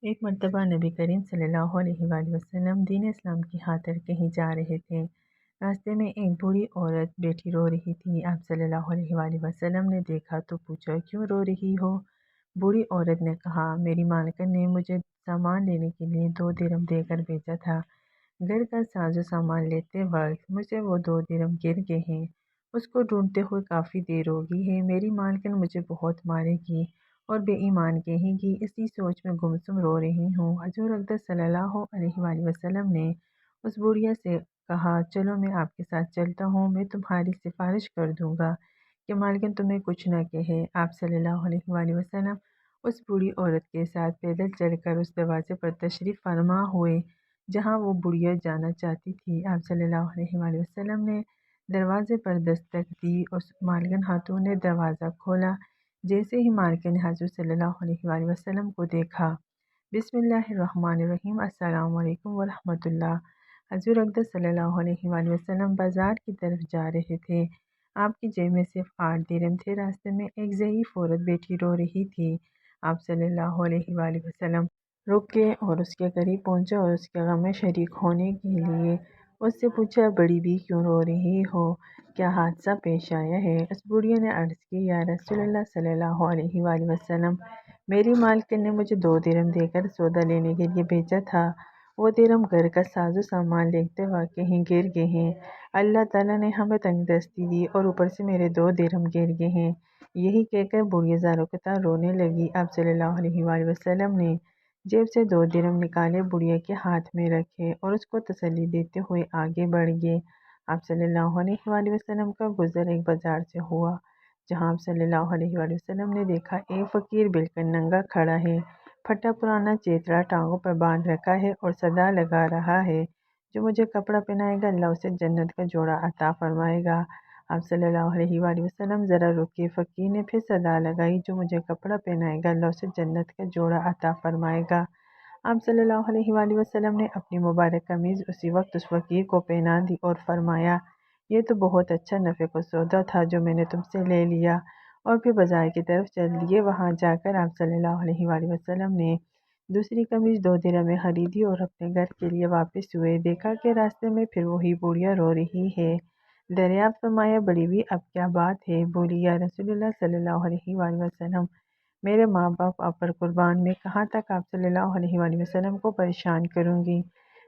ایک مرتبہ نبی کریم صلی اللہ علیہ وآلہ وسلم دین اسلام کی خاطر کہیں جا رہے تھے۔ راستے میں ایک بوڑھی عورت بیٹھی رو رہی تھی۔ آپ صلی اللہ علیہ وآلہ وسلم نے دیکھا تو پوچھا، کیوں رو رہی ہو؟ بوڑھی عورت نے کہا، میری مالکن نے مجھے سامان لینے کے لیے 2 درہم دے کر بھیجا تھا۔ گھر کا ساز و سامان لیتے وقت مجھے وہ 2 درہم گر گئے ہیں۔ اس کو ڈھونڈتے ہوئے کافی دیر ہو گئی ہے۔ میری مالکن مجھے بہت مارے گی اور بے ایمان کہے گی، اسی سوچ میں گمسم رو رہی ہوں۔ حضور اقدس صلی اللہ علیہ وآلہ وسلم نے اس بڑھیا سے کہا، چلو میں آپ کے ساتھ چلتا ہوں، میں تمہاری سفارش کر دوں گا کہ مالکن تمہیں کچھ نہ کہے۔ آپ صلی اللہ علیہ وآلہ وسلم اس بوڑھی عورت کے ساتھ پیدل چل کر اس دروازے پر تشریف فرما ہوئے جہاں وہ بڑھیا جانا چاہتی تھی۔ آپ صلی اللہ علیہ وآلہ وسلم نے دروازے پر دستک دی، اس مالکن خاتون نے دروازہ کھولا۔ جیسے ہی مالکن نے حضور صلی اللہ علیہ وآلہ وسلم کو دیکھا، بسم اللہ الرحمن الرحیم، السلام علیکم ورحمۃ اللہ۔ حضور اقدس صلی اللہ علیہ وآلہ وسلم بازار کی طرف جا رہے تھے۔ آپ کی جیب میں صرف 8 درہم تھے۔ راستے میں ایک ضعیف عورت بیٹھی رو رہی تھی۔ آپ صلی اللہ علیہ وآلہ وسلم رک کے اور اس کے قریب پہنچا اور اس کے غم میں شریک ہونے کے لیے اس سے پوچھا، بڑی بھی کیوں رو رہی ہو؟ کیا حادثہ پیش آیا ہے؟ اس بوڑھیا نے عرض کی، یا رسول اللہ صلی اللہ علیہ وآلہ وسلم، میری مالکن نے مجھے 2 درہم دے کر سودا لینے کے لیے بھیجا تھا۔ وہ درہم گھر کا ساز و سامان لیتے وقت کہیں گر گئے ہیں۔ اللہ تعالیٰ نے ہمیں تنگ دستی دی اور اوپر سے میرے 2 درہم گر گئے ہیں۔ یہی کہہ کر بوڑھیا زاروں کی طرح رونے لگی۔ آپ صلی اللہ علیہ وآلہ وسلم نے جیب سے 2 درہم نکالے، بڑھیا کے ہاتھ میں رکھے اور اس کو تسلی دیتے ہوئے آگے بڑھ گئے۔ آپ صلی اللہ علیہ وآلہ وسلم کا گزر ایک بازار سے ہوا جہاں آپ صلی اللہ علیہ وآلہ وسلم نے دیکھا ایک فقیر بالکل ننگا کھڑا ہے، پھٹا پرانا چیترا ٹانگوں پر باندھ رکھا ہے اور صدا لگا رہا ہے، جو مجھے کپڑا پہنائے گا اللہ اسے جنت کا جوڑا عطا فرمائے گا۔ آپ صلی اللہ علیہ وآلہ وسلم ذرا رکے، فقیر نے پھر صدا لگائی، جو مجھے کپڑا پہنائے گا اللہ اسے جنت کا جوڑا عطا فرمائے گا۔ آپ صلی اللہ علیہ وآلہ وسلم نے اپنی مبارک قمیض اسی وقت اس فقیر کو پہنا دی اور فرمایا، یہ تو بہت اچھا نفع کا سودا تھا جو میں نے تم سے لے لیا، اور پھر بازار کی طرف چل دیے۔ وہاں جا کر آپ صلی اللہ علیہ وآلہ وسلم نے دوسری قمیض 2 درہم میں خریدی اور اپنے گھر کے لیے واپس ہوئے۔ دیکھا کہ راستے میں پھر وہی بوڑھیا رو رہی ہے۔ دریافت فرمایا، بڑی بھی اب کیا بات ہے؟ بولی، یا رسول اللہ صلی اللہ علیہ وآلہ وسلم، میرے ماں باپ آپ پر قربان، میں کہاں تک آپ صلی اللہ علیہ وآلہ وسلم کو پریشان کروں گی؟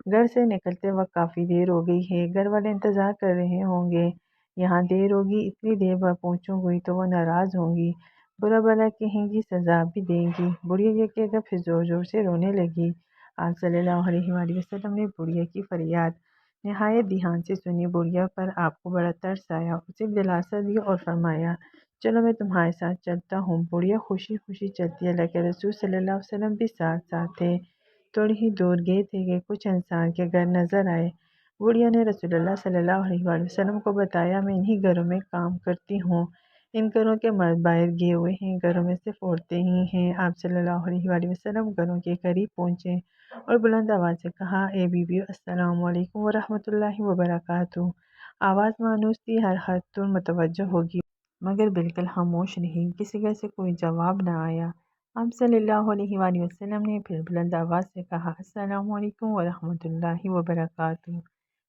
گھر سے نکلتے وقت کافی دیر ہو گئی ہے، گھر والے انتظار کر رہے ہوں گے، یہاں دیر ہوگی، اتنی دیر بعد پہنچوں گی تو وہ ناراض ہوں گی، برا بھلا کہیں گی، سزا بھی دیں گی۔ بڑھیا یہ کہہ کر پھر زور زور سے رونے لگی۔ آپ صلی اللہ علیہ وآلہ وسلم نے بڑھیا کی فریاد نہایت دھیان سے سنی۔ بڑھیا پر آپ کو بڑا ترس آیا، اسے دلاسا دیا اور فرمایا، چلو میں تمہارے ساتھ چلتا ہوں۔ بڑھیا خوشی خوشی چلتی، اللہ کے رسول صلی اللہ علیہ وسلم بھی ساتھ ساتھ تھے۔ تھوڑی ہی دور گئے تھے کہ کچھ انصار کے گھر نظر آئے۔ بڑھیا نے رسول اللہ صلی اللہ علیہ وآلہ وسلم کو بتایا، میں انہی گھروں میں کام کرتی ہوں، ان گھروں کے مرد باہر گئے ہوئے ہیں، گھروں میں صرف عورتیں ہی ہیں۔ آپ صلی اللہ علیہ وآلہ وسلم گھروں کے قریب پہنچے اور بلند آواز سے کہا، اے بیویو، السلام علیکم ورحمۃ اللہ وبرکاتہ۔ آواز مانوس تھی، ہر خاتون متوجہ ہوگی، مگر بالکل خاموش رہی، کسی گھر سے کوئی جواب نہ آیا۔ آپ صلی اللہ علیہ وآلہ وسلم نے پھر بلند آواز سے کہا، السلام علیکم ورحمۃ اللہ وبرکاتہ۔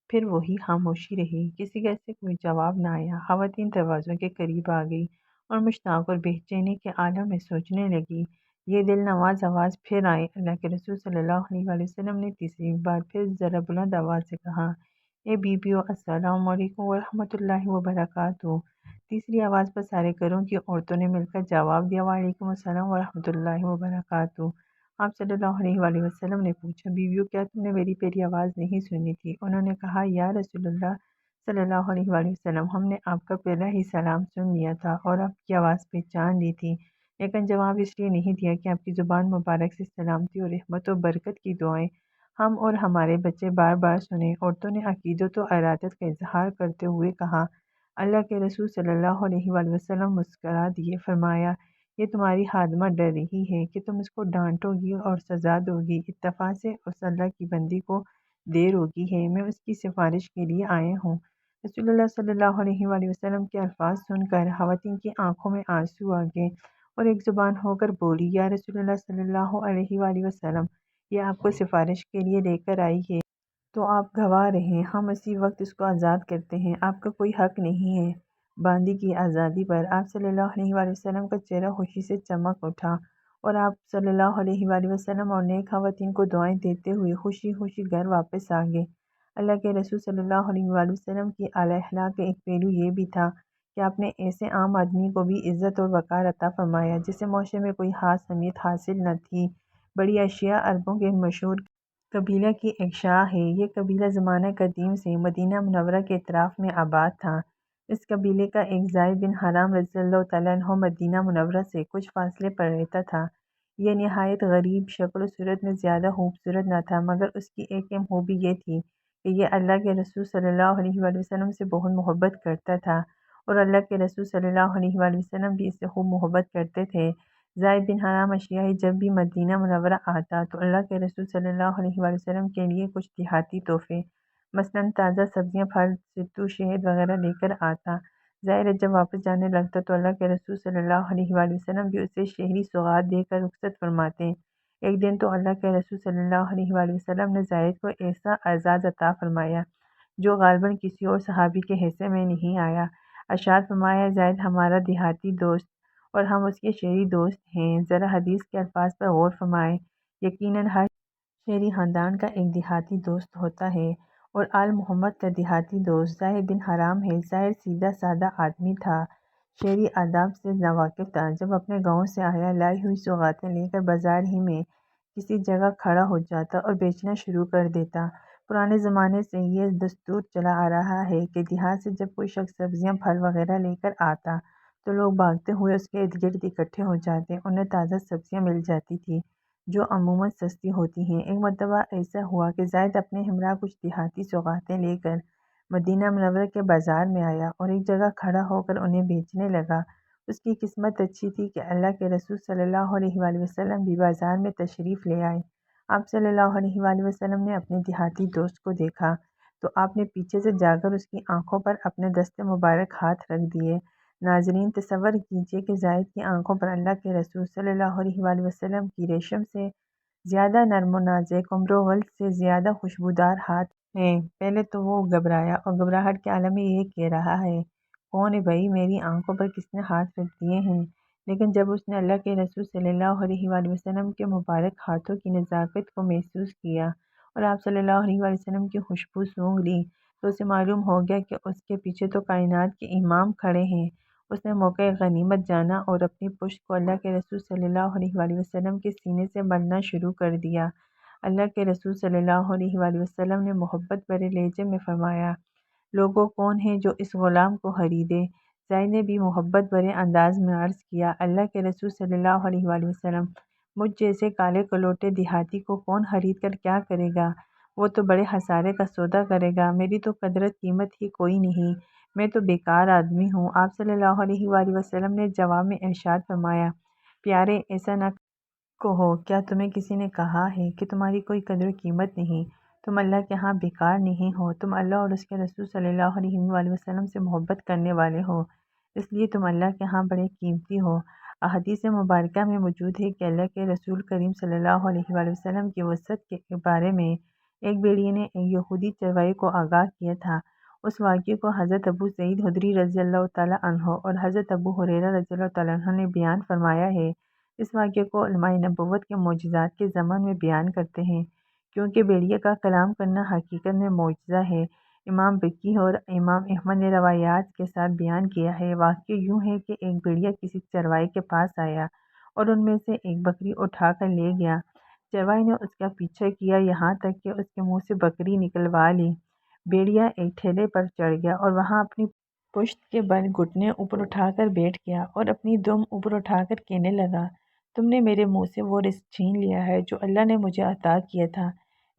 پھر وہی خاموشی رہی، کسی گھر سے کوئی جواب نہ آیا۔ خواتین دروازوں کے قریب آ گئی اور مشتاق اور بے چینی کے عالم میں سوچنے لگی۔ یہ دل نواز آواز پھر آئی۔ اللہ کے رسول صلی اللہ علیہ وآلہ وسلم نے تیسری بار پھر ذرا بلند آواز سے کہا، اے بیویو، السلام علیکم ورحمۃ اللہ وبرکاتہ۔ تیسری آواز پر سارے گھروں کی عورتوں نے مل کر جواب دیا، وعلیکم السلام ورحمۃ اللہ وبرکاتہ۔ آپ صلی اللہ علیہ وآلہ وسلم نے پوچھا، بیویو، کیا تم نے میری پہلی آواز نہیں سنی تھی؟ انہوں نے کہا، یا رسول اللہ صلی اللہ علیہ وآلہ وسلم، ہم نے آپ کا پہلا ہی سلام سن لیا تھا اور آپ کی آواز پہچان لی تھی، لیکن جواب اس لیے نہیں دیا کہ آپ کی زبان مبارک سے سلامتی اور رحمت و برکت کی دعائیں ہم اور ہمارے بچے بار بار سنیں۔ عورتوں نے عقیدت و ارادت کا اظہار کرتے ہوئے کہا، اللہ کے رسول صلی اللہ علیہ وآلہ وسلم مسکرا دیے، فرمایا، یہ تمہاری خادمہ ڈر رہی ہے کہ تم اس کو ڈانٹو گی اور سزا دو گی، اتفاق سے اس اللہ کی بندی کو دیر ہوگی ہے، میں اس کی سفارش کے لیے آیا ہوں۔ رسول اللہ صلی اللہ علیہ وآلہ وسلم کے الفاظ سن کر خواتین کی آنکھوں میں آنسو آ گئے اور ایک زبان ہو کر بولی، یا رسول اللہ صلی اللہ علیہ وآلہ وسلم، یہ آپ کو سفارش کے لیے لے کر آئی ہے، تو آپ گواہ رہیں، ہم اسی وقت اس کو آزاد کرتے ہیں، آپ کا کوئی حق نہیں ہے باندی کی آزادی پر۔ آپ صلی اللہ علیہ وآلہ وسلم کا چہرہ خوشی سے چمک اٹھا، اور آپ صلی اللہ علیہ وآلہ وسلم اور نیک خواتین کو دعائیں دیتے ہوئے خوشی خوشی گھر واپس آ گئے۔ اللہ کے رسول صلی اللہ علیہ وآلہ وسلم کی اعلیٰ اخلاق کا ایک پہلو یہ بھی تھا کہ آپ نے ایسے عام آدمی کو بھی عزت اور وقار عطا فرمایا جسے معاشرے میں کوئی خاص اہمیت حاصل نہ تھی۔ بڑی اشیاء عربوں کے مشہور قبیلہ کی ایک شاخ ہے۔ یہ قبیلہ زمانہ قدیم سے مدینہ منورہ کے اطراف میں آباد تھا۔ اس قبیلے کا ایک زید بن حرام رضی اللہ تعالیٰ عنہ مدینہ منورہ سے کچھ فاصلے پر رہتا تھا۔ یہ نہایت غریب، شکل و صورت میں زیادہ خوبصورت نہ تھا، مگر اس کی ایک اہم خوبی یہ تھی کہ یہ اللہ کے رسول صلی اللہ علیہ وآلہ وسلم سے بہت محبت کرتا تھا، اور اللہ کے رسول صلی اللہ علیہ وآلہ وسلم بھی اس سے خوب محبت کرتے تھے۔ زید بن حرام اشیائی جب بھی مدینہ منورہ آتا تو اللہ کے رسول صلی اللہ علیہ وآلہ وسلم کے لیے کچھ دیہاتی تحفے، مثلاً تازہ سبزیاں، پھل، ستو، شہد وغیرہ لے کر آتا۔ ظاہر ہے جب واپس جانے لگتا تو اللہ کے رسول صلی اللہ علیہ وآلہ وسلم بھی اسے شہری سوغات دے کر رخصت فرماتے۔ ایک دن تو اللہ کے رسول صلی اللہ علیہ وآلہ وسلم نے زید کو ایسا اعزاز عطا فرمایا جو غالباً کسی اور صحابی کے حصے میں نہیں آیا۔ ارشاد فرمایا، زید ہمارا دیہاتی دوست اور ہم اس کے شہری دوست ہیں۔ ذرا حدیث کے الفاظ پر غور فرمائیں۔ یقیناً ہر شہری خاندان کا ایک دیہاتی دوست ہوتا ہے، اور آل محمد کا دیہاتی دوست زید بن حرام ہے۔ ظاہر سیدھا سادہ آدمی تھا، شہری آداب سے ناواقف تھا۔ جب اپنے گاؤں سے آیا، لائی ہوئی سوغاتیں لے کر بازار ہی میں کسی جگہ کھڑا ہو جاتا اور بیچنا شروع کر دیتا۔ پرانے زمانے سے یہ دستور چلا آ رہا ہے کہ دیہات سے جب کوئی شخص سبزیاں، پھل وغیرہ لے کر آتا تو لوگ بھاگتے ہوئے اس کے ارد گرد اکٹھے ہو جاتے۔ انہیں تازہ سبزیاں مل جاتی تھی جو عموماً سستی ہوتی ہیں۔ ایک مرتبہ ایسا ہوا کہ زید اپنے ہمراہ کچھ دیہاتی سوغاتیں لے کر مدینہ منورہ کے بازار میں آیا اور ایک جگہ کھڑا ہو کر انہیں بیچنے لگا۔ اس کی قسمت اچھی تھی کہ اللہ کے رسول صلی اللہ علیہ وآلہ وسلم بھی بازار میں تشریف لے آئے۔ آپ صلی اللہ علیہ وآلہ وسلم نے اپنے دیہاتی دوست کو دیکھا تو آپ نے پیچھے سے جا کر اس کی آنکھوں پر اپنے دست مبارک ہاتھ رکھ دیے۔ ناظرین، تصور کیجئے کہ زید کی آنکھوں پر اللہ کے رسول صلی اللہ علیہ وآلہ وسلم کی ریشم سے زیادہ نرم و نازک، عمر و غلظ سے زیادہ خوشبودار ہاتھ ہیں۔ پہلے تو وہ گھبرایا اور گھبراہٹ کے عالم میں یہ کہہ رہا ہے، کون ہے بھائی، میری آنکھوں پر کس نے ہاتھ رکھ دیے ہیں؟ لیکن جب اس نے اللہ کے رسول صلی اللہ علیہ وآلہ وسلم کے مبارک ہاتھوں کی نزاکت کو محسوس کیا اور آپ صلی اللہ علیہ وآلہ وسلم کی خوشبو سونگھ لی تو اسے معلوم ہو گیا کہ اس کے پیچھے تو کائنات کے امام کھڑے ہیں۔ اس نے موقع غنیمت جانا اور اپنی پشت کو اللہ کے رسول صلی اللہ علیہ وآلہ وسلم کے سینے سے ملنا شروع کر دیا۔ اللہ کے رسول صلی اللہ علیہ وآلہ وسلم نے محبت بھرے لہجے میں فرمایا، لوگوں، کون ہے جو اس غلام کو خریدے؟ زید نے بھی محبت بھرے انداز میں عرض کیا، اللہ کے رسول صلی اللہ علیہ وآلہ وسلم، مجھ جیسے کالے کلوٹے دیہاتی کو کون خرید کر کیا کرے گا؟ وہ تو بڑے خسارے کا سودا کرے گا۔ میری تو قدر قیمت ہی کوئی نہیں، میں تو بیکار آدمی ہوں۔ آپ صلی اللہ علیہ وآلہ وسلم نے جواب میں ارشاد فرمایا، پیارے، ایسا نہ کہو، کیا تمہیں کسی نے کہا ہے کہ تمہاری کوئی قدر و قیمت نہیں؟ تم اللہ کے ہاں بیکار نہیں ہو، تم اللہ اور اس کے رسول صلی اللہ علیہ وآلہ وسلم سے محبت کرنے والے ہو، اس لیے تم اللہ کے ہاں بڑے قیمتی ہو۔ احادیث مبارکہ میں موجود ہے کہ اللہ کے رسول کریم صلی اللہ علیہ وآلہ وسلم کی وسعت کے بارے میں ایک بھیڑیے نے ایک یہودی چرواہے کو آگاہ کیا تھا۔ اس واقعے کو حضرت ابو سعید خدری رضی اللہ تعالیٰ عنہ اور حضرت ابو ہریرہ رضی اللہ تعالیٰ عنہ نے بیان فرمایا ہے۔ اس واقعے کو علماء نبوت کے معجزات کے ضمن میں بیان کرتے ہیں، کیونکہ بھیڑیے کا کلام کرنا حقیقت میں معجزہ ہے۔ امام بقی اور امام احمد نے روایات کے ساتھ بیان کیا ہے۔ واقعہ یوں ہے کہ ایک بھیڑیا کسی چرواہے کے پاس آیا اور ان میں سے ایک بکری اٹھا کر لے گیا۔ چرواہے نے اس کا پیچھا کیا یہاں تک کہ اس کے منہ سے بکری نکلوا لی۔ بھیڑیا ایک ٹھیلے پر چڑھ گیا اور وہاں اپنی پشت کے بل گھٹنے اوپر اٹھا کر بیٹھ گیا اور اپنی دم اوپر اٹھا کر کہنے لگا، تم نے میرے منہ سے وہ رزق چھین لیا ہے جو اللہ نے مجھے عطا کیا تھا۔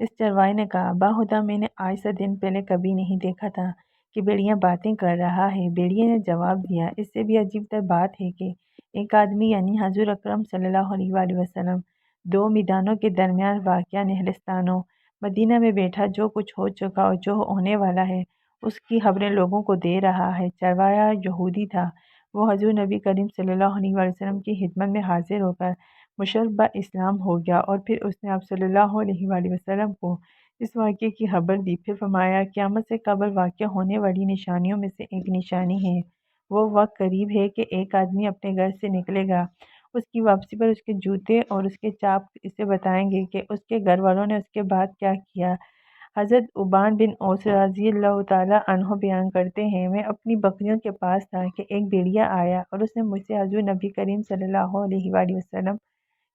اس چرواہے نے کہا، باخدا، میں نے آج سے دن پہلے کبھی نہیں دیکھا تھا کہ بھیڑیا باتیں کر رہا ہے۔ بھیڑیے نے جواب دیا، اس سے بھی عجیب تر بات ہے کہ ایک آدمی یعنی حضور اکرم صلی اللہ علیہ وآلہ وسلم دو میدانوں کے درمیان واقع نہلستانوں مدینہ میں بیٹھا جو کچھ ہو چکا اور جو ہونے والا ہے اس کی خبریں لوگوں کو دے رہا ہے۔ چرواہا یہودی تھا، وہ حضور نبی کریم صلی اللہ علیہ وسلم کی خدمت میں حاضر ہو کر مشرف اسلام ہو گیا، اور پھر اس نے آپ صلی اللہ علیہ وسلم کو اس واقعے کی خبر دی۔ پھر فرمایا، قیامت سے قبل واقع ہونے والی نشانیوں میں سے ایک نشانی ہے، وہ وقت قریب ہے کہ ایک آدمی اپنے گھر سے نکلے گا، اس کی واپسی پر اس کے جوتے اور اس کے چاپ اسے بتائیں گے کہ اس کے گھر والوں نے اس کے بعد کیا کیا۔ حضرت عبان بن اوس رضی اللہ تعالیٰ عنہ بیان کرتے ہیں، میں اپنی بکریوں کے پاس تھا کہ ایک بھیڑیا آیا اور اس نے مجھ سے حضور نبی کریم صلی اللہ علیہ وآلہ وسلم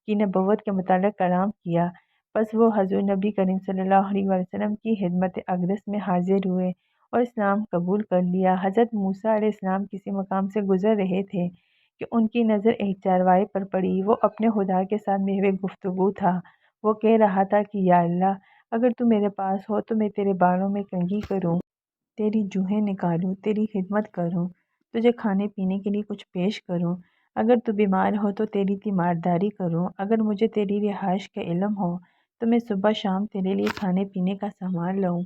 کی نبوت کے متعلق کلام کیا۔ پس وہ حضور نبی کریم صلی اللہ علیہ وسلم کی خدمت اقدس میں حاضر ہوئے اور اسلام قبول کر لیا۔ حضرت موسیٰ علیہ السلام کسی مقام سے گزر رہے تھے کہ ان کی نظر ایک چارواہے پر پڑی۔ وہ اپنے خدا کے ساتھ محو گفتگو تھا۔ وہ کہہ رہا تھا کہ یا اللہ، اگر تو میرے پاس ہو تو میں تیرے بالوں میں کنگھی کروں، تیری جوہیں نکالوں، تیری خدمت کروں، تجھے کھانے پینے کے لیے کچھ پیش کروں۔ اگر تو بیمار ہو تو تیری تیمارداری کروں۔ اگر مجھے تیری رہائش کا علم ہو تو میں صبح شام تیرے لیے کھانے پینے کا سامان لاؤں۔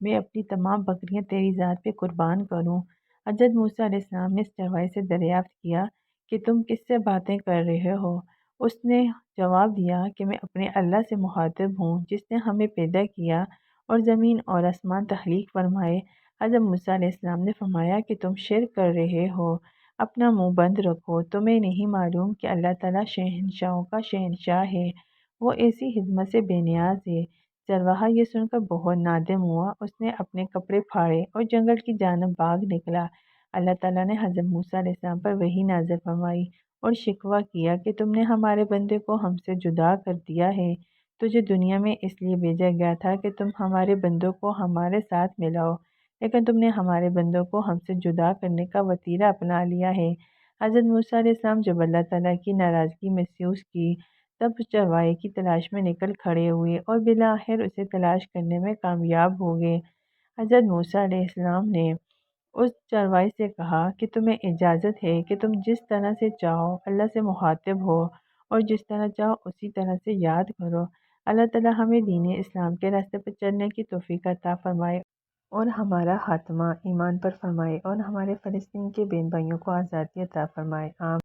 میں اپنی تمام بکریاں تیری ذات پہ قربان کروں۔ حضرت موسیٰ علیہ السلام نے اس چرواہے سے دریافت کیا کہ تم کس سے باتیں کر رہے ہو؟ اس نے جواب دیا کہ میں اپنے اللہ سے مخاطب ہوں، جس نے ہمیں پیدا کیا اور زمین اور آسمان تخلیق فرمائے۔ حضرت موسیٰ علیہ السلام نے فرمایا کہ تم شرک کر رہے ہو، اپنا منہ بند رکھو۔ تمہیں نہیں معلوم کہ اللہ تعالیٰ شہنشاہوں کا شہنشاہ ہے، وہ ایسی خدمت سے بے نیاز ہے۔ چرواہا یہ سن کر بہت نادم ہوا، اس نے اپنے کپڑے پھاڑے اور جنگل کی جانب بھاگ نکلا۔ اللہ تعالیٰ نے حضرت موسیٰ علیہ السلام پر وحی نازل فرمائی اور شکوہ کیا کہ تم نے ہمارے بندے کو ہم سے جدا کر دیا ہے۔ تجھے دنیا میں اس لیے بھیجا گیا تھا کہ تم ہمارے بندوں کو ہمارے ساتھ ملاؤ، لیکن تم نے ہمارے بندوں کو ہم سے جدا کرنے کا وتیرہ اپنا لیا ہے۔ حضرت موسیٰ علیہ السلام جب اللہ تعالیٰ کی ناراضگی محسوس کی تب چرواہے کی تلاش میں نکل کھڑے ہوئے اور بالآخر اسے تلاش کرنے میں کامیاب ہو گئے۔ حضرت موسیٰ علیہ السلام نے اس چرواہے سے کہا کہ تمہیں اجازت ہے کہ تم جس طرح سے چاہو اللہ سے مخاطب ہو اور جس طرح چاہو اسی طرح سے یاد کرو۔ اللہ تعالیٰ ہمیں دین اسلام کے راستے پر چلنے کی توفیق عطا فرمائے اور ہمارا خاتمہ ایمان پر فرمائے اور ہمارے فلسطین کے بہن بھائیوں کو آزادی عطا فرمائے۔ آمین۔